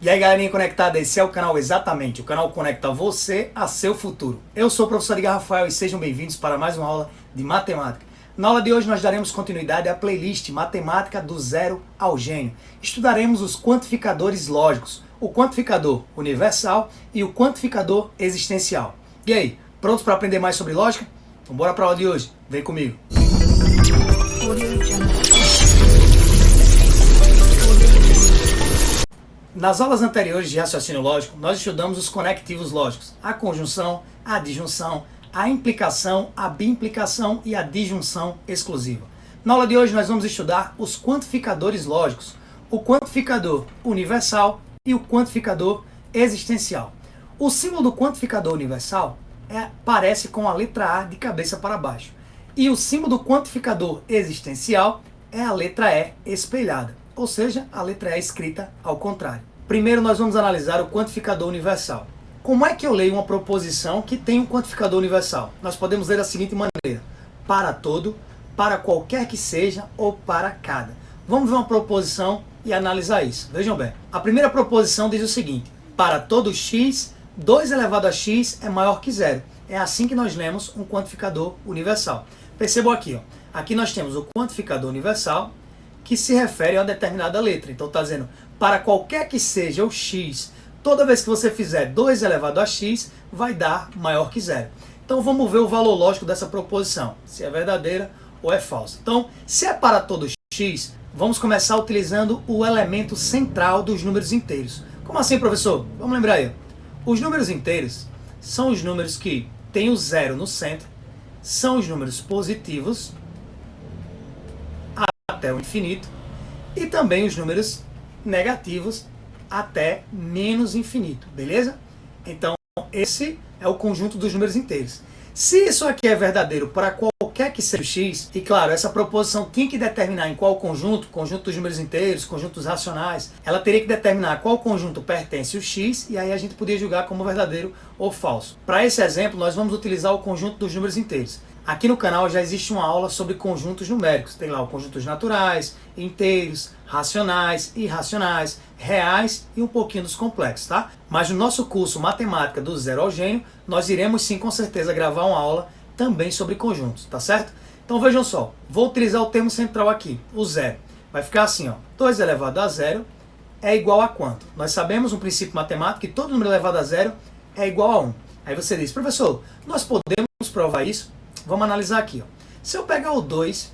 E aí, galerinha conectada, esse é o canal Exatamente, o canal que conecta você a seu futuro. Eu sou o professor Edgar Rafael e sejam bem-vindos para mais uma aula de matemática. Na aula de hoje nós daremos continuidade à playlist Matemática do Zero ao Gênio. Estudaremos os quantificadores lógicos, o quantificador universal e o quantificador existencial. E aí, prontos para aprender mais sobre lógica? Então bora para a aula de hoje, vem comigo. Nas aulas anteriores de raciocínio lógico, nós estudamos os conectivos lógicos, a conjunção, a disjunção, a implicação, a biimplicação e a disjunção exclusiva. Na aula de hoje nós vamos estudar os quantificadores lógicos, o quantificador universal e o quantificador existencial. O símbolo do quantificador universal parece com a letra A de cabeça para baixo. E o símbolo do quantificador existencial é a letra E espelhada, ou seja, a letra E escrita ao contrário. Primeiro nós vamos analisar o quantificador universal. Como é que eu leio uma proposição que tem um quantificador universal? Nós podemos ler da seguinte maneira: para todo, para qualquer que seja ou para cada. Vamos ver uma proposição e analisar isso. Vejam bem, a primeira proposição diz o seguinte: para todo x, 2 elevado a x é maior que zero. É assim que nós lemos um quantificador universal. Percebam aqui, ó. Aqui nós temos o quantificador universal que se refere a uma determinada letra. Então está dizendo, para qualquer que seja o x, toda vez que você fizer 2 elevado a x, vai dar maior que zero. Então vamos ver o valor lógico dessa proposição, se é verdadeira ou é falsa. Então, se é para todo x, vamos começar utilizando o elemento central dos números inteiros. Como assim, professor? Vamos lembrar aí. Os números inteiros são os números que têm o zero no centro, são os números positivos até o infinito e também os números negativos até menos infinito, beleza? Então esse é o conjunto dos números inteiros. Se isso aqui é verdadeiro para qualquer que seja o x, e claro, essa proposição tinha que determinar em qual conjunto, conjunto dos números inteiros, conjuntos racionais, ela teria que determinar qual conjunto pertence o x, e aí a gente podia julgar como verdadeiro ou falso. Para esse exemplo, nós vamos utilizar o conjunto dos números inteiros. Aqui no canal já existe uma aula sobre conjuntos numéricos. Tem lá os conjuntos naturais, inteiros, racionais, irracionais, reais e um pouquinho dos complexos, tá? Mas no nosso curso Matemática do Zero ao Gênio, nós iremos sim com certeza gravar uma aula também sobre conjuntos, tá certo? Então vejam só, vou utilizar o termo central aqui, o zero. Vai ficar assim, ó, 2 elevado a zero é igual a quanto? Nós sabemos um princípio matemático que todo número elevado a zero é igual a 1. Aí você diz, professor, nós podemos provar isso? Vamos analisar aqui, ó. Se eu pegar o 2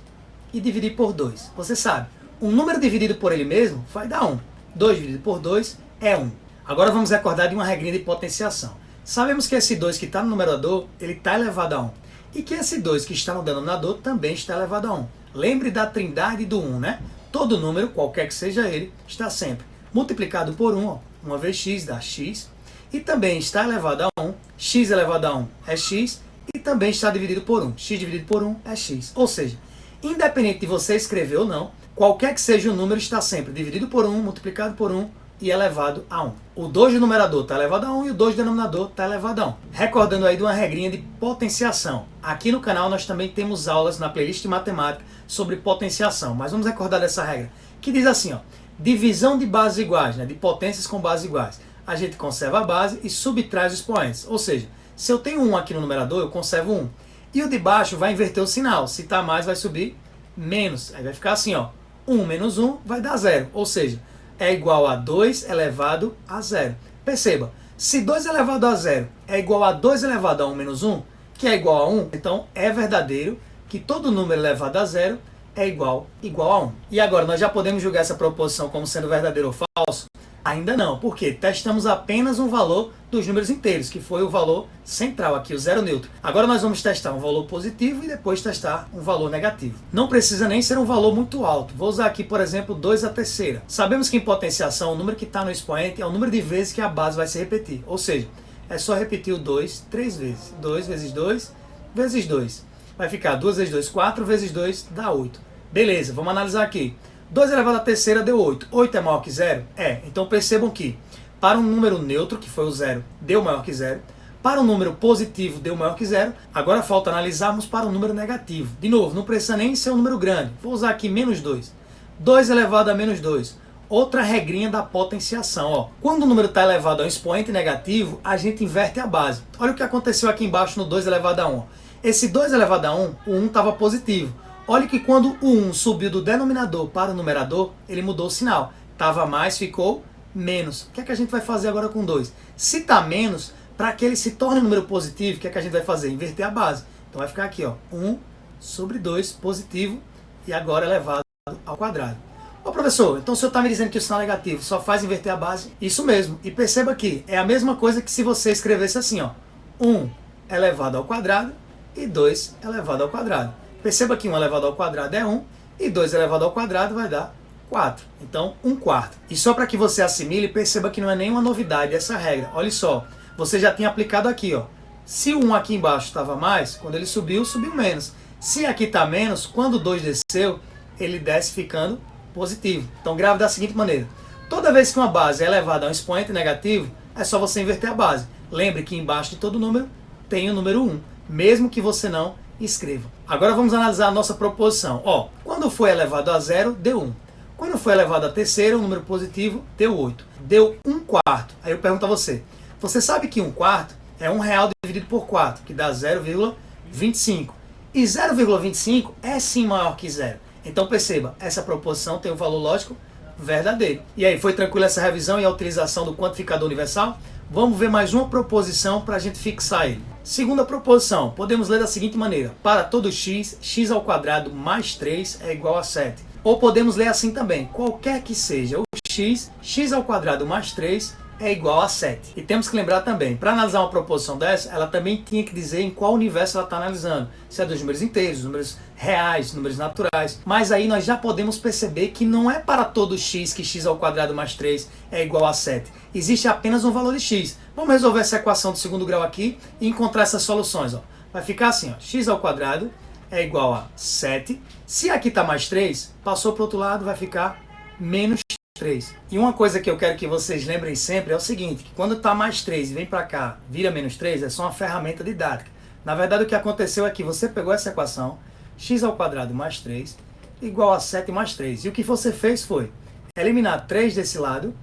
e dividir por 2, você sabe, um número dividido por ele mesmo vai dar 1. 2 dividido por 2 é 1. Agora vamos recordar de uma regrinha de potenciação. Sabemos que esse 2 que está no numerador, ele está elevado a 1. E que esse 2 que está no denominador também está elevado a 1. Lembre da trindade do 1, né? Todo número, qualquer que seja ele, está sempre multiplicado por 1. Ó. Uma vez x dá x. E também está elevado a 1. X elevado a 1 é x. E também está dividido por 1. X dividido por 1 é x. Ou seja, independente de você escrever ou não, qualquer que seja o número está sempre dividido por 1, multiplicado por 1 e elevado a 1. O 2 do numerador está elevado a 1 e o 2 do denominador está elevado a 1. Recordando aí de uma regrinha de potenciação. Aqui no canal nós também temos aulas na playlist de matemática sobre potenciação. Mas vamos recordar dessa regra, que diz assim, ó, divisão de bases iguais, né, de potências com bases iguais. A gente conserva a base e subtrai os expoentes. Ou seja, se eu tenho 1 aqui no numerador, eu conservo 1. E o de baixo vai inverter o sinal. Se está mais, vai subir menos. Aí vai ficar assim, ó. 1 menos 1 vai dar 0. Ou seja, é igual a 2 elevado a 0. Perceba, se 2 elevado a 0 é igual a 2 elevado a 1 menos 1, que é igual a 1, então é verdadeiro que todo número elevado a 0 é igual a 1. E agora, nós já podemos julgar essa proposição como sendo verdadeiro ou falso? Ainda não, porque testamos apenas um valor dos números inteiros, que foi o valor central aqui, o zero neutro. Agora nós vamos testar um valor positivo e depois testar um valor negativo. Não precisa nem ser um valor muito alto. Vou usar aqui, por exemplo, 2 à terceira. Sabemos que em potenciação, o número que está no expoente é o número de vezes que a base vai se repetir. Ou seja, é só repetir o 2 3 vezes. 2 vezes 2 vezes 2. Vai ficar 2 vezes 2, 4 vezes 2 dá 8. Beleza, vamos analisar aqui. 2 elevado à terceira deu 8. 8 é maior que 0? É. Então percebam que para um número neutro, que foi o 0, deu maior que 0. Para um número positivo deu maior que 0. Agora falta analisarmos para um número negativo. De novo, não precisa nem ser um número grande. Vou usar aqui menos 2. 2 elevado a menos 2. outra regrinha da potenciação. Ó. Quando o número está elevado a um expoente negativo, a gente inverte a base. Olha o que aconteceu aqui embaixo no 2 elevado a 1. Esse 2 elevado a 1, o 1 estava positivo. Olha que quando o 1 subiu do denominador para o numerador, ele mudou o sinal. Estava mais, ficou menos. O que é que a gente vai fazer agora com 2? Se está menos, para que ele se torne um número positivo, o que é que a gente vai fazer? Inverter a base. Então vai ficar aqui, ó, 1 sobre 2 positivo e agora elevado ao quadrado. Ô professor, então o senhor está me dizendo que o sinal negativo só faz inverter a base? Isso mesmo. E perceba que é a mesma coisa que se você escrevesse assim, ó, 1 elevado ao quadrado e 2 elevado ao quadrado. Perceba que 1 elevado ao quadrado é 1 e 2 elevado ao quadrado vai dar 4. Então, 1/4. E só para que você assimile, perceba que não é nenhuma novidade essa regra. Olha só, você já tinha aplicado aqui, ó. Se o 1 aqui embaixo estava mais, quando ele subiu, subiu menos. Se aqui está menos, quando o 2 desceu, ele desce ficando positivo. Então grave da seguinte maneira. Toda vez que uma base é elevada a um expoente negativo, é só você inverter a base. Lembre que embaixo de todo número tem o número 1, mesmo que você não escreva. Agora vamos analisar a nossa proposição. Ó, quando foi elevado a 0, deu 1. Quando foi elevado a terceira, o número positivo, deu 8. Deu 1/4. Aí eu pergunto a você, você sabe que 1/4 é 1 real dividido por 4, que dá 0,25. E 0,25 é sim maior que 0. Então perceba, essa proposição tem um valor lógico verdadeiro. E aí, foi tranquila essa revisão e a utilização do quantificador universal? Vamos ver mais uma proposição para a gente fixar ele. Segunda proposição, podemos ler da seguinte maneira. Para todo x, x ao quadrado mais 3 é igual a 7. Ou podemos ler assim também, qualquer que seja o x, x ao quadrado mais 3 é igual a 7. E temos que lembrar também, para analisar uma proposição dessa, ela também tinha que dizer em qual universo ela está analisando. Se é dos números inteiros, números reais, números naturais. Mas aí nós já podemos perceber que não é para todo x que x ao quadrado mais 3 é igual a 7. Existe apenas um valor de x. Vamos resolver essa equação do segundo grau aqui e encontrar essas soluções. Ó. Vai ficar assim, ó, x ao quadrado é igual a 7. Se aqui está mais 3, passou para o outro lado, vai ficar menos 3. E uma coisa que eu quero que vocês lembrem sempre é o seguinte, que quando está mais 3 e vem para cá, vira menos 3, é só uma ferramenta didática. Na verdade, o que aconteceu é que você pegou essa equação, x ao quadrado mais 3, igual a 7 mais 3. E o que você fez foi eliminar 3 desse lado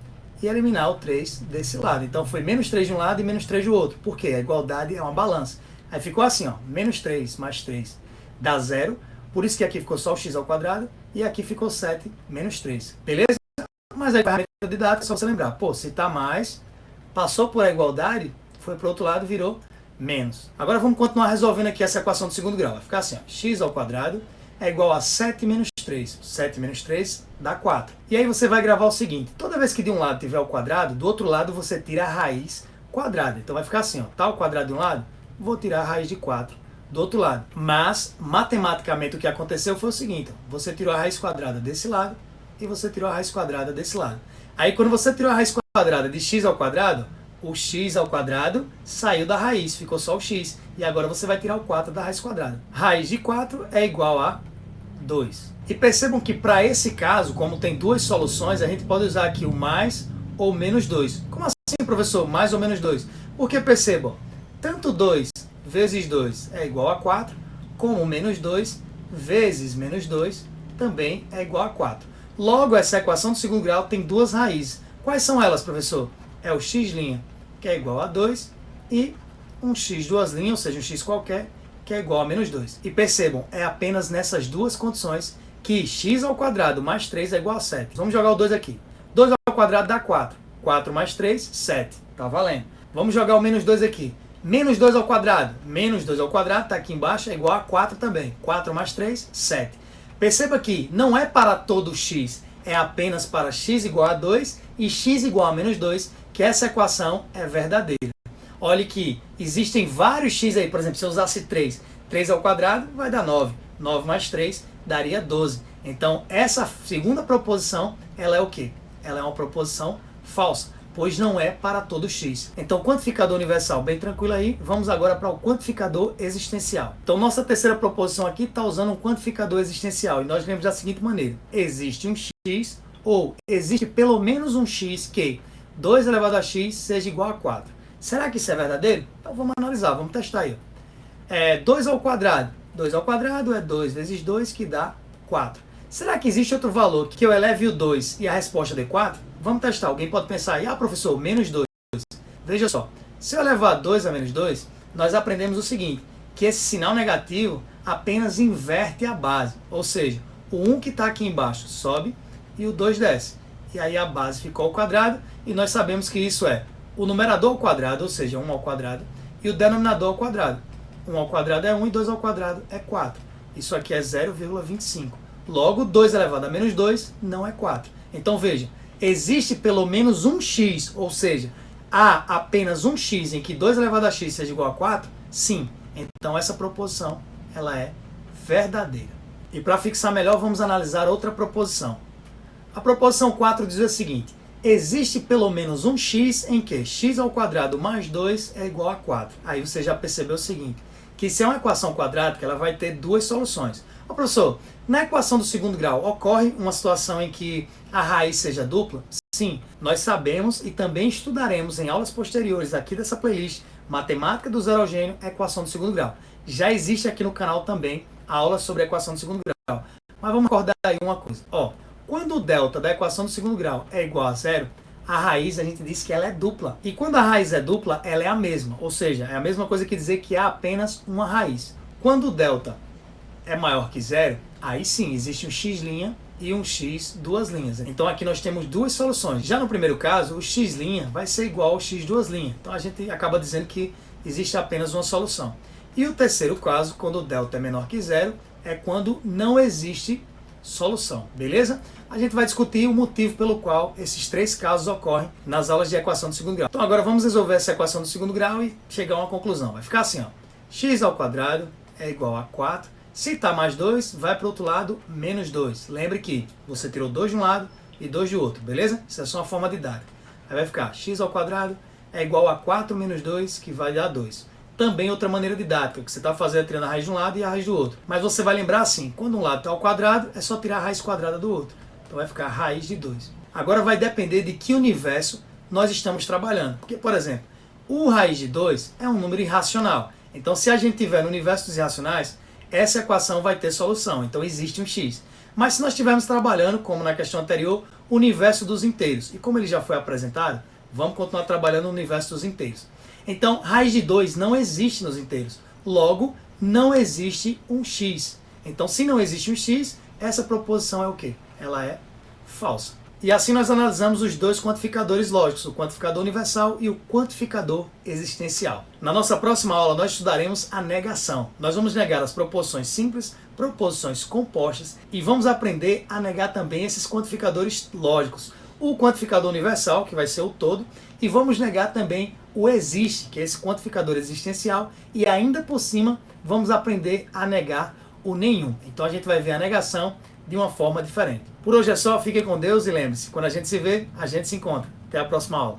e eliminar o 3 desse lado. Então foi menos 3 de um lado e menos 3 do outro. Por quê? A igualdade é uma balança. Aí ficou assim, ó, menos 3 mais 3 dá 0. Por isso que aqui ficou só o x ao quadrado e aqui ficou 7 menos 3. Beleza? Mas aí a ferramenta didática é só você lembrar. Pô, se está mais, passou por a igualdade, foi para o outro lado e virou menos. Agora vamos continuar resolvendo aqui essa equação do segundo grau. Vai ficar assim, ó, x ao quadrado é igual a 7 menos 3. 7 menos 3 dá 4. E aí você vai gravar o seguinte, toda vez que de um lado tiver o quadrado, do outro lado você tira a raiz quadrada. Então vai ficar assim, ó, tá o quadrado de um lado, vou tirar a raiz de 4 do outro lado. Mas, matematicamente, o que aconteceu foi o seguinte, ó, você tirou a raiz quadrada desse lado e você tirou a raiz quadrada desse lado. Aí quando você tirou a raiz quadrada de x ao quadrado, o x ao quadrado saiu da raiz, ficou só o x. E agora você vai tirar o 4 da raiz quadrada. Raiz de 4 é igual a 2. E percebam que para esse caso, como tem duas soluções, a gente pode usar aqui o mais ou menos 2. Como assim, professor? Mais ou menos 2? Porque percebam, tanto 2 vezes 2 é igual a 4, como menos 2 vezes menos 2 também é igual a 4. Logo, essa equação do segundo grau tem duas raízes. Quais são elas, professor? É o x', que é igual a 2, e um x duas linhas, ou seja, um x qualquer, que é igual a menos 2. E percebam, é apenas nessas duas condições que x ao quadrado mais 3 é igual a 7. Vamos jogar o 2 aqui. 2 ao quadrado dá 4. 4 mais 3, 7. Tá valendo. Vamos jogar o menos 2 aqui. Menos 2 ao quadrado. Menos 2 ao quadrado, está aqui embaixo, é igual a 4 também. 4 mais 3, 7. Perceba que não é para todo x, é apenas para x igual a 2 e x igual a menos 2, que essa equação é verdadeira. Olhe que existem vários x aí, por exemplo, se eu usasse 3, 3 ao quadrado vai dar 9. 9 mais 3 daria 12. Então, essa segunda proposição, ela é o quê? Ela é uma proposição falsa, pois não é para todo x. Então, quantificador universal, bem tranquilo aí. Vamos agora para o quantificador existencial. Então, nossa terceira proposição aqui está usando um quantificador existencial. E nós lemos da seguinte maneira. Existe um x, ou existe pelo menos um x que 2 elevado a x seja igual a 4. Será que isso é verdadeiro? Então, vamos analisar, vamos testar aí. 2 ao quadrado. 2 ao quadrado é 2 vezes 2, que dá 4. Será que existe outro valor que eu eleve o 2 e a resposta dê 4? Vamos testar. Alguém pode pensar aí, professor, menos 2. Veja só, se eu levar 2 a menos 2, nós aprendemos o seguinte, que esse sinal negativo apenas inverte a base. Ou seja, o 1 que está aqui embaixo sobe e o 2 desce. E aí a base ficou ao quadrado e nós sabemos que isso é o numerador ao quadrado, ou seja, 1 ao quadrado, e o denominador ao quadrado. 1 ao quadrado é 1 e 2 ao quadrado é 4. Isso aqui é 0,25. Logo, 2 elevado a menos 2 não é 4. Então veja, existe pelo menos um x, ou seja, há apenas um x em que 2 elevado a x seja igual a 4? Sim. Então essa proposição ela é verdadeira. E para fixar melhor, vamos analisar outra proposição. A proposição 4 diz o seguinte: existe pelo menos um x em que x ao quadrado mais 2 é igual a 4. Aí você já percebeu o seguinte, que se é uma equação quadrática, ela vai ter duas soluções. Ô professor, na equação do segundo grau, ocorre uma situação em que a raiz seja dupla? Sim, nós sabemos e também estudaremos em aulas posteriores aqui dessa playlist, Matemática do Zero ao Gênio, equação do segundo grau. Já existe aqui no canal também a aula sobre a equação do segundo grau. Mas vamos acordar aí uma coisa. Quando o delta da equação do segundo grau é igual a zero, a raiz a gente diz que ela é dupla. E quando a raiz é dupla, ela é a mesma. Ou seja, é a mesma coisa que dizer que há apenas uma raiz. Quando o delta é maior que zero, aí sim existe um x' e um x duas linhas. Então aqui nós temos duas soluções. Já no primeiro caso, o x' vai ser igual ao x duas linhas. Então a gente acaba dizendo que existe apenas uma solução. E o terceiro caso, quando o delta é menor que zero, é quando não existe solução, beleza? A gente vai discutir o motivo pelo qual esses três casos ocorrem nas aulas de equação do segundo grau. Então agora vamos resolver essa equação do segundo grau e chegar a uma conclusão. Vai ficar assim, x ao quadrado é igual a 4. Se está mais 2, vai para o outro lado, menos 2. Lembre que você tirou 2 de um lado e 2 do outro, beleza? Isso é só uma forma didática. Aí vai ficar x ao quadrado é igual a 4 menos 2, que vai dar 2. Também outra maneira didática, que você está fazendo é tirando a raiz de um lado e a raiz do outro. Mas você vai lembrar assim, quando um lado está ao quadrado, é só tirar a raiz quadrada do outro. Então vai ficar raiz de 2. Agora vai depender de que universo nós estamos trabalhando. Porque, por exemplo, o raiz de 2 é um número irracional. Então se a gente tiver no universo dos irracionais, essa equação vai ter solução. Então existe um x. Mas se nós estivermos trabalhando, como na questão anterior, o universo dos inteiros. E como ele já foi apresentado, vamos continuar trabalhando no universo dos inteiros. Então, raiz de 2 não existe nos inteiros. Logo, não existe um x. Então, se não existe um x, essa proposição é o quê? Ela é falsa. E assim nós analisamos os dois quantificadores lógicos, o quantificador universal e o quantificador existencial. Na nossa próxima aula, nós estudaremos a negação. Nós vamos negar as proposições simples, proposições compostas e vamos aprender a negar também esses quantificadores lógicos. O quantificador universal, que vai ser o todo, e vamos negar também o existe, que é esse quantificador existencial, e ainda por cima vamos aprender a negar o nenhum. Então a gente vai ver a negação de uma forma diferente. Por hoje é só, fiquem com Deus e lembre-se, quando a gente se vê, a gente se encontra. Até a próxima aula.